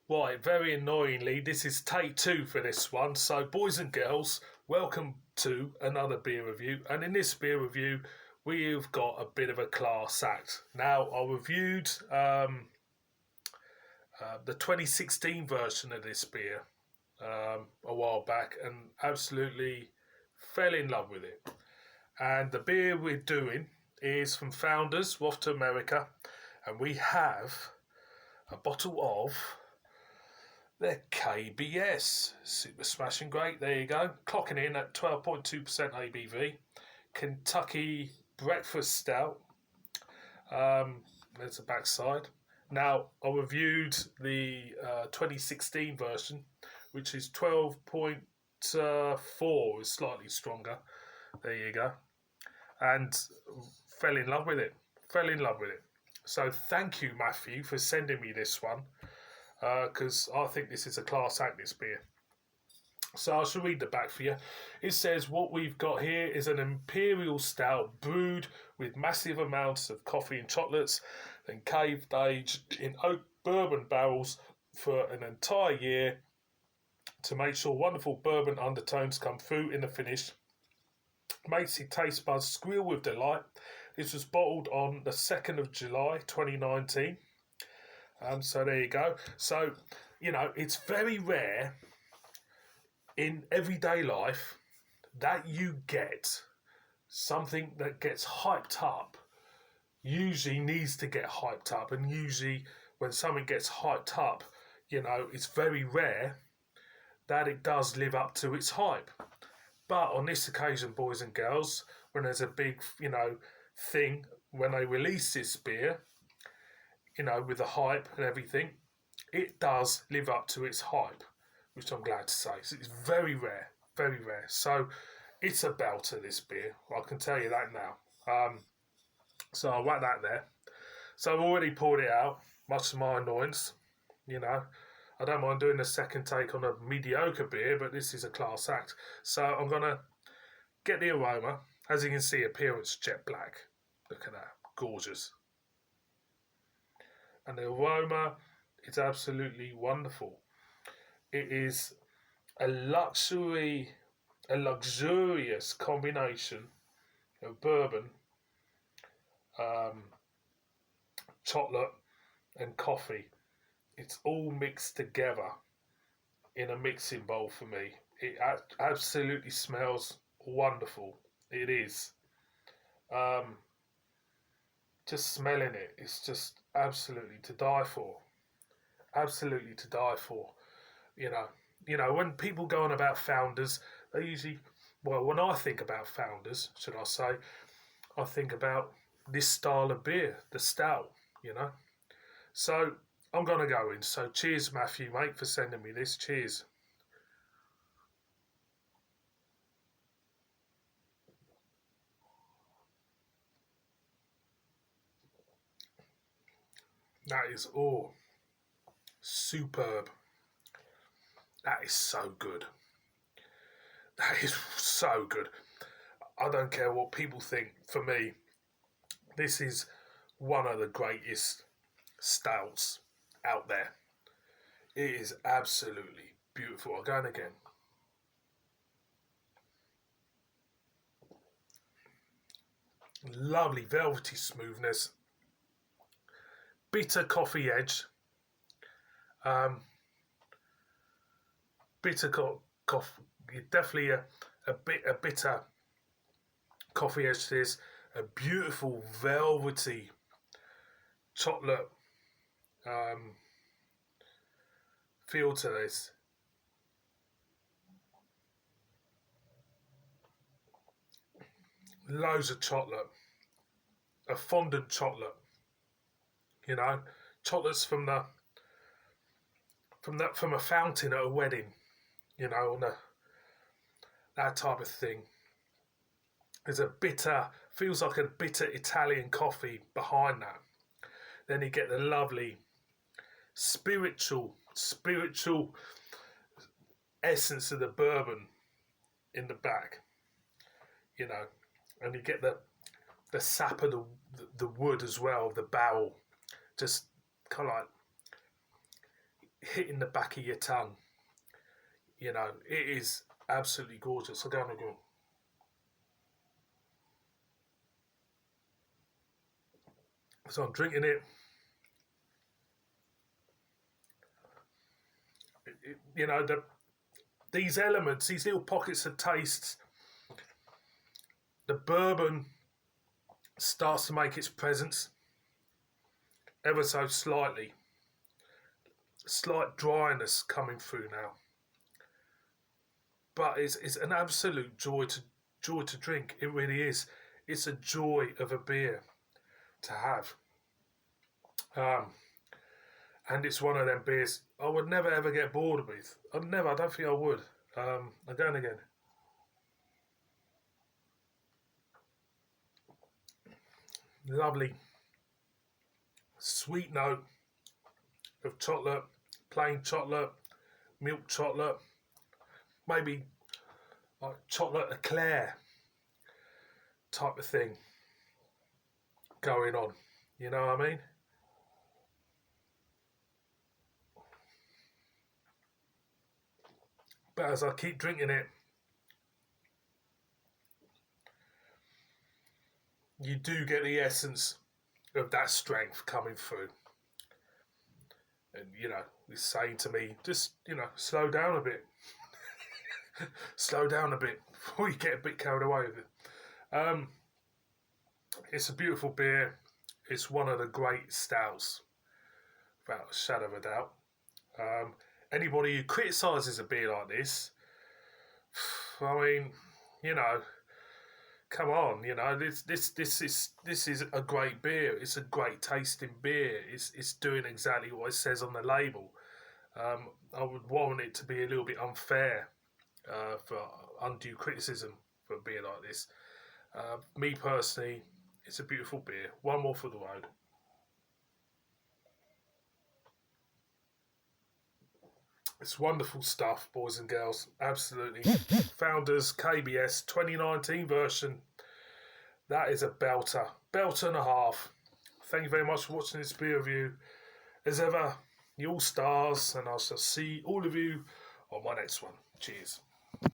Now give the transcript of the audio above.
Right, very annoyingly, this is take two for this one. So, boys and girls, welcome to another beer review. And in this beer review, we've got a bit of a class act. Now, I reviewed the 2016 version of this beer a while back and absolutely fell in love with it. And the beer we're doing is from Founders, we're off to America, and we have a bottle of their KBS Super Smashing Great. There you go, clocking in at 12.2% ABV. Kentucky Breakfast Stout. There's the backside. Now, I reviewed the 2016 version, which is 12.4, is slightly stronger. There you go. And fell in love with it. So thank you, Matthew, for sending me this one, because I think this is a class act, this beer. So I shall read the back for you. It says, what we've got here is an imperial stout brewed with massive amounts of coffee and chocolates, then caved aged in oak bourbon barrels for an entire year to make sure wonderful bourbon undertones come through in the finish. Makes your taste buds squeal with delight. This was bottled on the 2nd of July 2019. So there you go. So, it's very rare in everyday life that you get something that gets hyped up, usually needs to get hyped up, and usually when something gets hyped up, it's very rare that it does live up to its hype. But on this occasion, boys and girls, when there's a big, thing, when they release this beer, with the hype and everything, it does live up to its hype, which I'm glad to say. So it's very rare, very rare. So it's a belter, this beer. I can tell you that now. So I'll whack that there. So I've already poured it out, much to my annoyance. I don't mind doing a second take on a mediocre beer, but this is a class act. So I'm going to get the aroma. As you can see, appearance jet black. Look at that. Gorgeous. And the aroma is absolutely wonderful. It is a luxurious combination of bourbon, chocolate and coffee. It's all mixed together in a mixing bowl for me. It absolutely smells wonderful. It is. Just smelling it, it's just absolutely to die for. Absolutely to die for. When people go on about Founders, they usually, when I think about Founders, should I say, I think about this style of beer, the stout, So I'm going to go in. So cheers, Matthew, mate, for sending me this. Cheers. That is, superb. That is so good. That is so good. I don't care what people think. For me, this is one of the greatest stouts out there. It is absolutely beautiful. I'll go in again. Lovely velvety smoothness. Bitter coffee edge. Bitter coffee. Definitely a bitter coffee edge to this. A beautiful velvety chocolate feel to this. Loads of chocolate. A fondant chocolate. Chocolates from a fountain at a wedding, on that type of thing. There's feels like a bitter Italian coffee behind that. Then you get the lovely spiritual essence of the bourbon in the back, and you get the sap of the wood as well, the barrel, just kind of like hitting the back of your tongue. You know, it is absolutely gorgeous. I go and go. So I'm drinking it. You know, these elements, these little pockets of tastes, the bourbon starts to make its presence ever so slightly. Slight dryness coming through now, but it's an absolute joy to drink. It really is. It's a joy of a beer to have, um, and it's one of them beers I would never ever get bored with. I'd never. I don't think I would. Again and again. Lovely sweet note of chocolate, plain chocolate, milk chocolate, maybe like chocolate eclair type of thing going on. You know what I mean? But as I keep drinking it, you do get the essence of that strength coming through. And, you know, it's saying to me, just, you know, slow down a bit. Slow down a bit before you get a bit carried away with it. It's a beautiful beer. It's one of the great stouts, without a shadow of a doubt. Anybody who criticises a beer like this, I mean, you know, come on, you know, this is a great beer. It's a great tasting beer. It's doing exactly what it says on the label. I would warrant it to be a little bit unfair for undue criticism for a beer like this. Me personally, it's a beautiful beer. One more for the road. It's wonderful stuff, boys and girls. Absolutely. Founders KBS 2019 version. That is a belter. Belter and a half. Thank you very much for watching this beer review. As ever, you all stars, and I shall see all of you on my next one. Cheers.